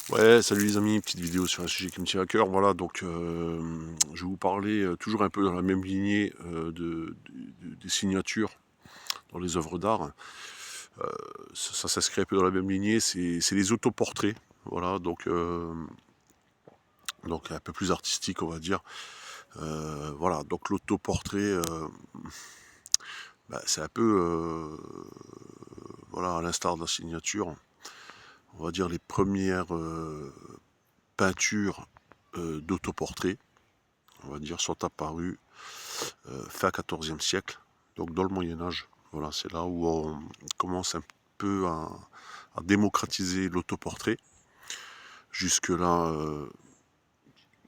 Ouais, salut les amis, petite vidéo sur un sujet qui me tient à cœur. Voilà, donc je vais vous parler toujours un peu dans la même lignée des signatures dans les œuvres d'art. Ça s'inscrit un peu dans la même lignée, c'est les autoportraits. Voilà, donc un peu plus artistique, on va dire. Voilà, donc l'autoportrait, c'est un peu, voilà, à l'instar de la signature, on va dire les premières peintures d'autoportrait, on va dire, sont apparues fin 14e siècle, donc dans le Moyen-Âge. Voilà, c'est là où on commence un peu à démocratiser l'autoportrait. Jusque-là,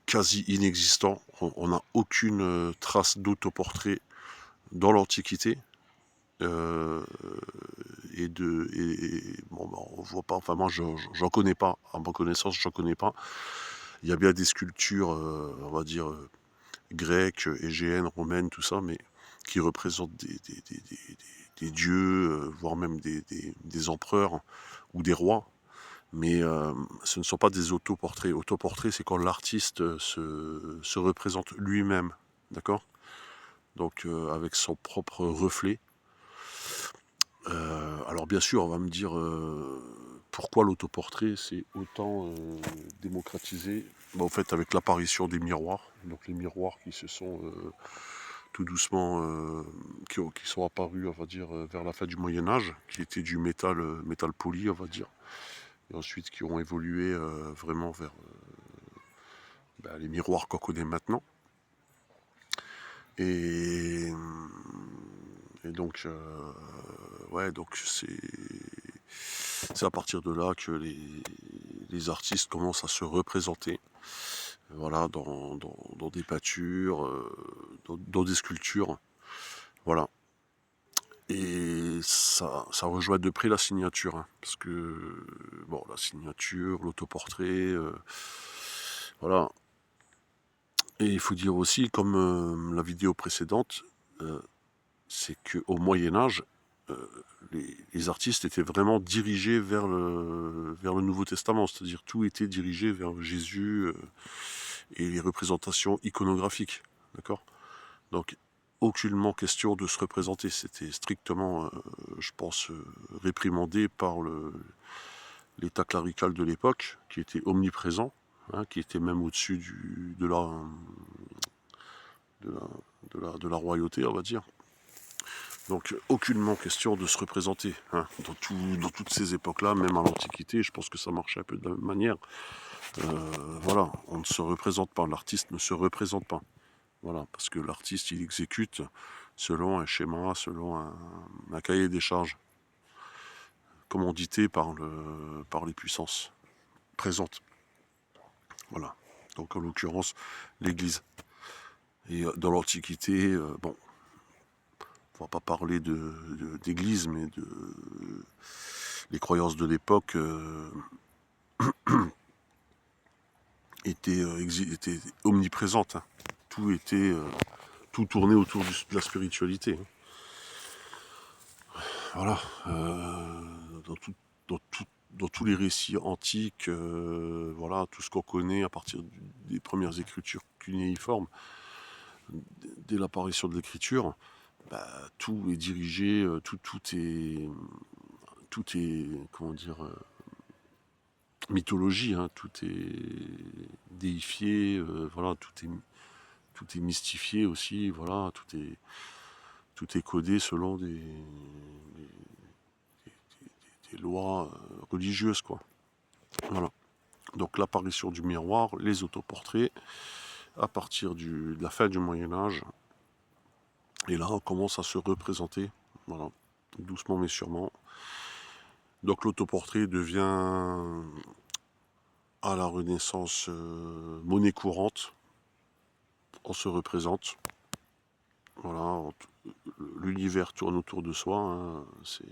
quasi inexistant. On n'a aucune trace d'autoportrait dans l'Antiquité. Euh, bon, on voit pas, enfin moi j'en connais pas, à ma connaissance j'en connais pas. Il y a bien des sculptures, on va dire, grecques, égéennes, romaines, tout ça, mais qui représentent des dieux, voire même des empereurs ou des rois. Mais ce ne sont pas des autoportraits. Autoportrait, c'est quand l'artiste se représente lui-même, d'accord? Donc avec son propre reflet. Alors bien sûr, on va me dire pourquoi l'autoportrait c'est autant démocratisé. Bah, en fait, avec l'apparition des miroirs, donc les miroirs qui se sont tout doucement, qui sont apparus, on va dire, vers la fin du Moyen Âge, qui étaient du métal, métal poli, on va dire, et ensuite qui ont évolué vraiment vers les miroirs qu'on connaît maintenant. Et, et donc, ouais, donc c'est à partir de là que les artistes commencent à se représenter, voilà, dans des peintures, dans des sculptures, voilà. Et ça rejoint de près la signature, hein, parce que, bon, la signature, l'autoportrait, voilà. Et il faut dire aussi, comme la vidéo précédente, c'est qu'au Moyen-Âge, les artistes étaient vraiment dirigés vers le Nouveau Testament, c'est-à-dire tout était dirigé vers Jésus et les représentations iconographiques, d'accord? Donc, aucunement question de se représenter, c'était strictement, je pense, réprimandé par l'état clérical de l'époque, qui était omniprésent, hein, qui était même au-dessus de la, de la royauté, on va dire. Donc aucunement question de se représenter, hein, dans toutes ces époques-là, même à l'Antiquité, je pense que ça marchait un peu de la même manière. Voilà, on ne se représente pas, l'artiste ne se représente pas. Voilà, parce que l'artiste, il exécute selon un schéma, selon un cahier des charges, commandité par les puissances présentes. Voilà, donc en l'occurrence, l'Église. Et dans l'Antiquité, bon, on va pas parler d'église, mais les croyances de l'époque étaient omniprésentes, hein. Tout était, tout tournait autour de la spiritualité, hein. Voilà. Dans, tout, dans, tout, dans tous les récits antiques, voilà, tout ce qu'on connaît à partir des premières écritures cunéiformes, dès l'apparition de l'écriture, tout est dirigé, tout est, comment dire, mythologie, hein, tout est déifié, voilà, tout est mystifié aussi, voilà, tout est codé selon des lois religieuses, quoi. Voilà. Donc l'apparition du miroir, les autoportraits, à partir de la fin du Moyen-Âge, et là on commence à se représenter, voilà, doucement mais sûrement. Donc l'autoportrait devient à la Renaissance monnaie courante, on se représente, voilà, l'univers tourne autour de soi, hein, c'est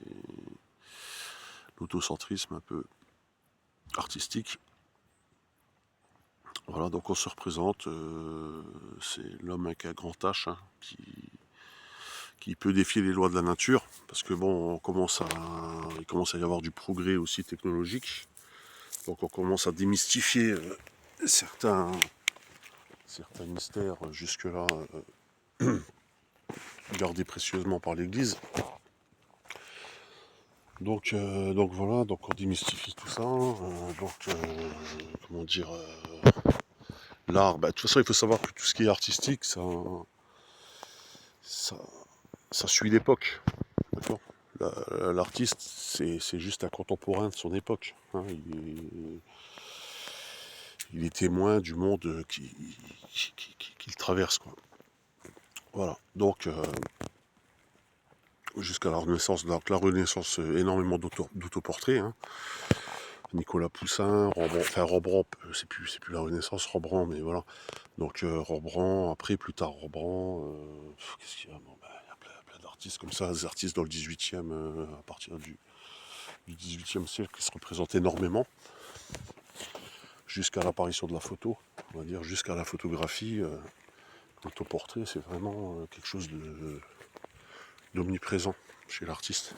l'autocentrisme un peu artistique. Voilà, donc on se représente, c'est l'homme avec un grand H, hein, qui peut défier les lois de la nature, parce que bon, il commence à y avoir du progrès aussi technologique. Donc on commence à démystifier certains mystères jusque-là gardés précieusement par l'Église. Donc voilà, donc on démystifie tout ça. Comment dire, l'art, de toute façon il faut savoir que tout ce qui est artistique, ça, ça suit l'époque. D'accord. L'artiste, c'est juste un contemporain de son époque. Hein. Il est témoin du monde qu'il traverse, quoi. Voilà. Donc, jusqu'à la Renaissance, énormément d'autoportraits. Hein. Nicolas Poussin, Rembrandt, c'est plus la Renaissance, Rembrandt, mais voilà. Donc Rembrandt, après, plus tard Rembrandt, qu'est-ce qu'il y a? Bon, il y a plein d'artistes comme ça, des artistes dans le 18e, à partir du 18e siècle, qui se représentent énormément, jusqu'à l'apparition de la photo, on va dire, jusqu'à la photographie. L'autoportrait, c'est vraiment quelque chose d'omniprésent chez l'artiste.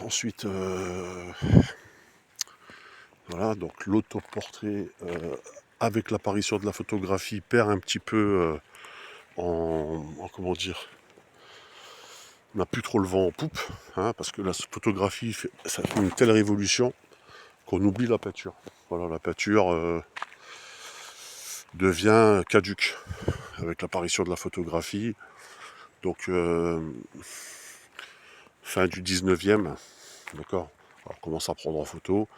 Ensuite, voilà, donc l'autoportrait, avec l'apparition de la photographie, perd un petit peu comment dire, n'a plus trop le vent en poupe, hein, parce que la photographie, ça fait une telle révolution qu'on oublie la peinture. Voilà, la peinture devient caduque avec l'apparition de la photographie. Donc, fin du 19e, d'accord, on commence à prendre en photo.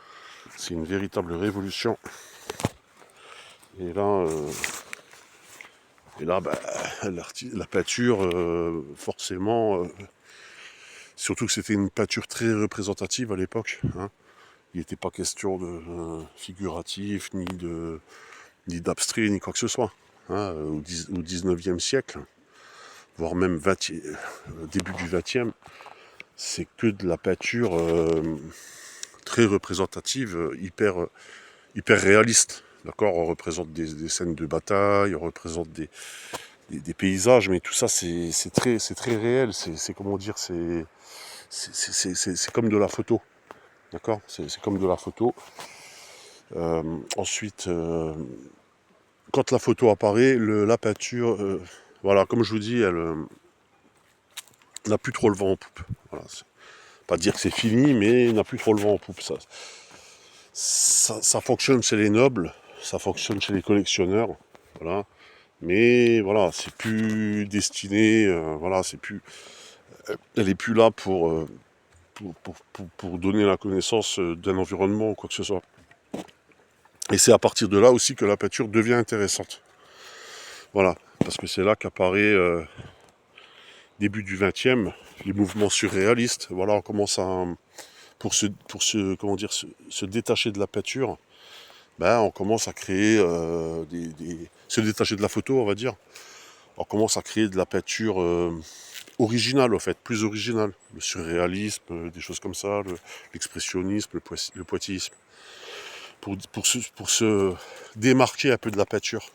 C'est une véritable révolution. Et là, la peinture, forcément, surtout que c'était une peinture très représentative à l'époque. Hein. Il n'était pas question de figuratif, ni d'abstrait, ni quoi que ce soit. Hein. Au 19e siècle, voire même début du 20e, c'est que de la peinture très représentative, hyper réaliste. D'accord, on représente des scènes de bataille, on représente des paysages, mais tout ça c'est très réel. C'est comment dire, c'est comme de la photo. D'accord, c'est comme de la photo. Ensuite, quand la photo apparaît, la peinture, voilà, comme je vous dis, elle n'a plus trop le vent en poupe. Voilà, pas dire que c'est fini, mais n'a plus trop le vent en poupe. Ça fonctionne chez les nobles, ça fonctionne chez les collectionneurs, voilà. Mais voilà, c'est plus destiné, voilà, elle est plus là pour donner la connaissance d'un environnement ou quoi que ce soit. Et c'est à partir de là aussi que la peinture devient intéressante. Voilà, parce que c'est là qu'apparaît début du 20e, les mouvements surréalistes. Voilà, on commence pour se détacher de la peinture, on commence à créer se détacher de la photo, on va dire. On commence à créer de la peinture originale, en fait, plus originale. Le surréalisme, des choses comme ça, l'expressionnisme, le pointillisme. Pour se démarquer un peu de la peinture.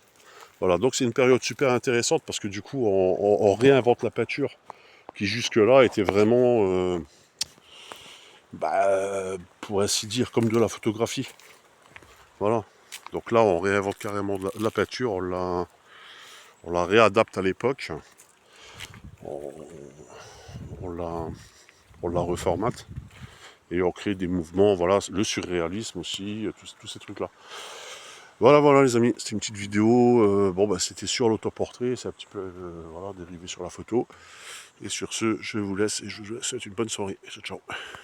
Voilà, donc c'est une période super intéressante parce que du coup, on réinvente la peinture qui jusque-là était vraiment, pour ainsi dire, comme de la photographie. Voilà. Donc là, on réinvente carrément la peinture, on la réadapte à l'époque, on la reformate et on crée des mouvements, voilà, le surréalisme aussi, tous ces trucs-là. Voilà les amis, c'était une petite vidéo, c'était sur l'autoportrait, c'est un petit peu dérivé sur la photo. Et sur ce, je vous laisse et je vous souhaite une bonne soirée. Ciao.